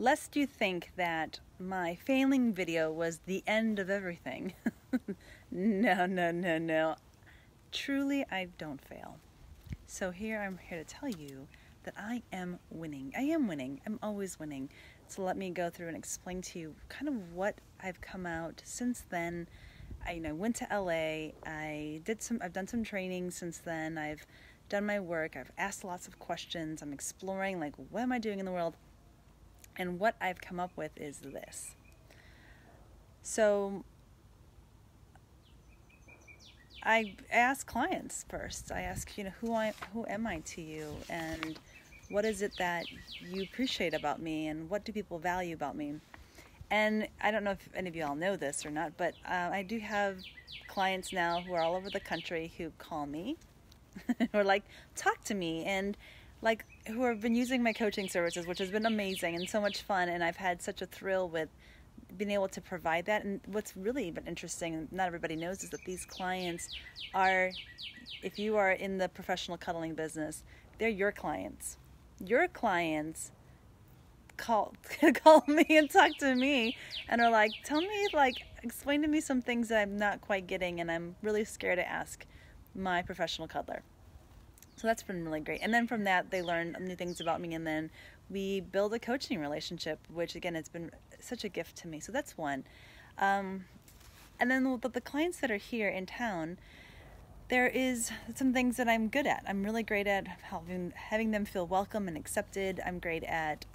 Lest you think that my failing video was the end of everything. No, no, no, no. Truly, I don't fail. So I'm here to tell you that I am winning. I am winning. I'm always winning. So let me go through and explain to you kind of what I've come out since then. I went to LA. I've done some training since then. I've done my work. I've asked lots of questions. I'm exploring, like, what am I doing in the world? And what I've come up with is this. So I ask clients first. I ask, who am I to you, and what is it that you appreciate about me, and what do people value about me? And I don't know if any of you all know this or not, but I do have clients now who are all over the country who call me, who are like, talk to me, and like who have been using my coaching services, which has been amazing and so much fun, and I've had such a thrill with being able to provide that. And what's really been interesting, not everybody knows, is that these clients are, if you are in the professional cuddling business, they're your clients. Your clients call me and talk to me and are like, explain to me some things that I'm not quite getting, and I'm really scared to ask my professional cuddler. So that's been really great. And then from that, they learn new things about me, and then we build a coaching relationship, which again, it's been such a gift to me. So that's one. And then the clients that are here in town, there is some things that I'm good at. I'm really great at having them feel welcome and accepted. I'm great at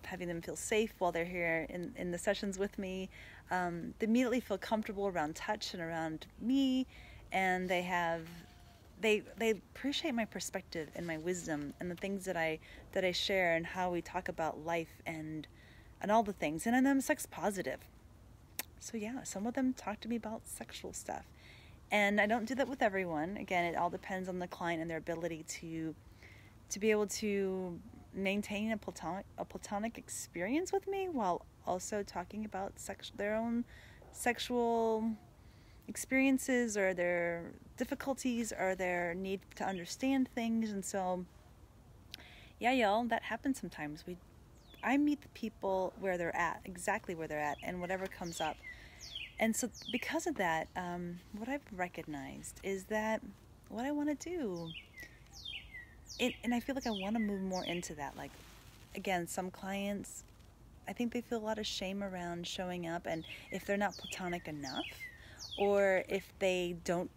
having them feel safe while they're here in the sessions with me. They immediately feel comfortable around touch and around me, and they appreciate my perspective and my wisdom and the things that I share and how we talk about life and all the things. And I'm sex positive. So yeah, some of them talk to me about sexual stuff. And I don't do that with everyone. Again, it all depends on the client and their ability to be able to maintain a platonic experience with me while also talking about their own sexual experiences or their difficulties or their need to understand things. And so yeah, y'all, that happens sometimes. I meet the people where they're at, exactly where they're at, and whatever comes up. And so because of that, what I've recognized is that what I want to do, and I feel like I want to move more into that. Like, again, some clients, I think they feel a lot of shame around showing up, and if they're not platonic enough, or if they don't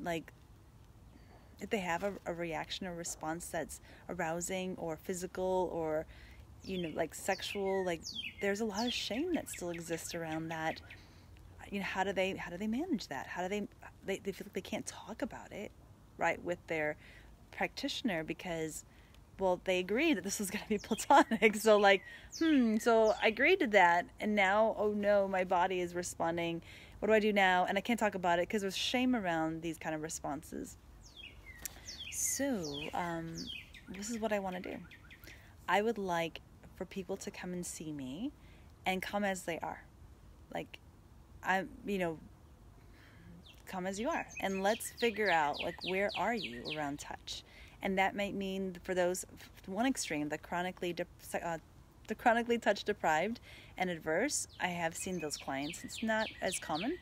if they have a reaction or response that's arousing or physical or sexual, there's a lot of shame that still exists around that. How do they manage that? How do they feel like they can't talk about it, right, with their practitioner because, well, they agreed that this was going to be platonic. So so I agreed to that, and now, oh no, my body is responding. What do I do now? And I can't talk about it because there's shame around these kind of responses. So this is what I want to do. I would like for people to come and see me and come as they are. Come as you are. And let's figure out, where are you around touch? And that might mean, for those, one extreme, the chronically touch deprived and adverse. I have seen those clients. It's not as common,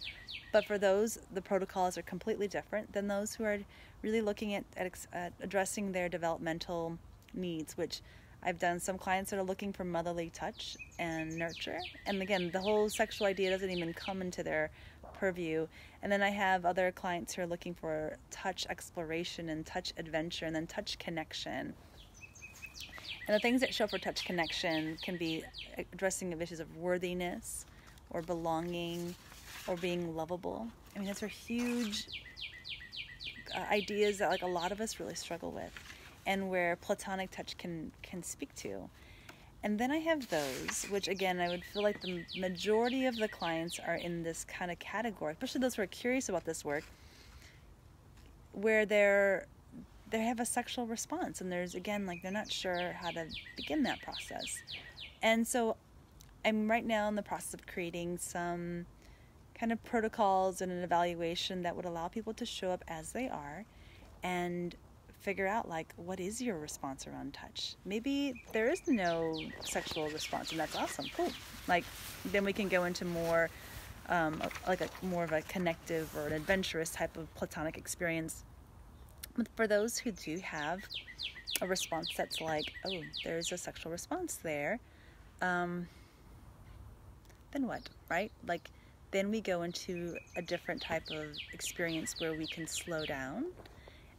but for those, the protocols are completely different than those who are really looking at addressing their developmental needs, which I've done some clients that are looking for motherly touch and nurture. And again, the whole sexual idea doesn't even come into their purview. And then I have other clients who are looking for touch exploration and touch adventure and then touch connection. And the things that show for touch connection can be addressing the issues of worthiness or belonging or being lovable. I mean, those are huge ideas that a lot of us really struggle with, and where platonic touch can speak to. And then I have those, which again, I would feel like the majority of the clients are in this kind of category, especially those who are curious about this work, where they have a sexual response, and there's, again, they're not sure how to begin that process. And so I'm right now in the process of creating some kind of protocols and an evaluation that would allow people to show up as they are and figure out, like, what is your response around touch? Maybe there is no sexual response, and that's awesome. Cool. Like, then we can go into more like more of a connective or an adventurous type of platonic experience. But for those who do have a response that's like, oh, there's a sexual response there, then what, right? Like, then we go into a different type of experience where we can slow down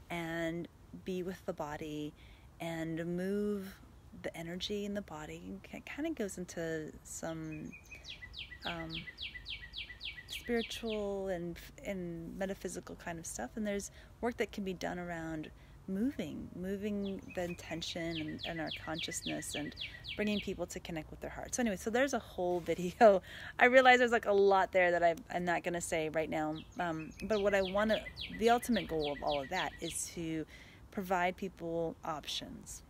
and be with the body and move the energy in the body. It kind of goes into some spiritual and metaphysical kind of stuff, and there's work that can be done around moving the intention and our consciousness and bringing people to connect with their heart. So anyway, so there's a whole video. I realize there's like a lot there that I'm not going to say right now, but what I want to, the ultimate goal of all of that is to provide people options.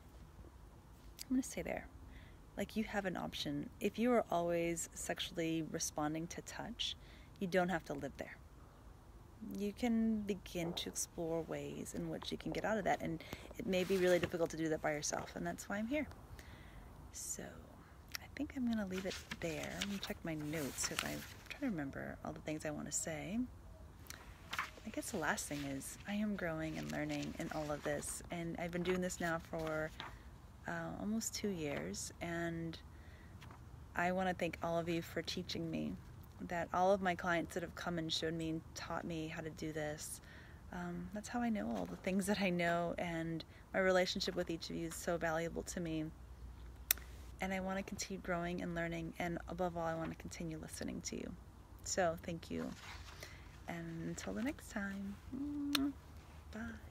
I'm going to say there, like, you have an option. If you are always sexually responding to touch, you don't have to live there. You can begin to explore ways in which you can get out of that, and it may be really difficult to do that by yourself, and that's why I'm here. So I think I'm going to leave it there. Let me check my notes because I'm trying to remember all the things I want to say. I guess the last thing is I am growing and learning in all of this, and I've been doing this now for almost 2 years, and I want to thank all of you for teaching me. That all of my clients that have come and showed me and taught me how to do this, that's how I know all the things that I know, and my relationship with each of you is so valuable to me, and I want to continue growing and learning, and above all, I want to continue listening to you. So thank you, and until the next time, bye.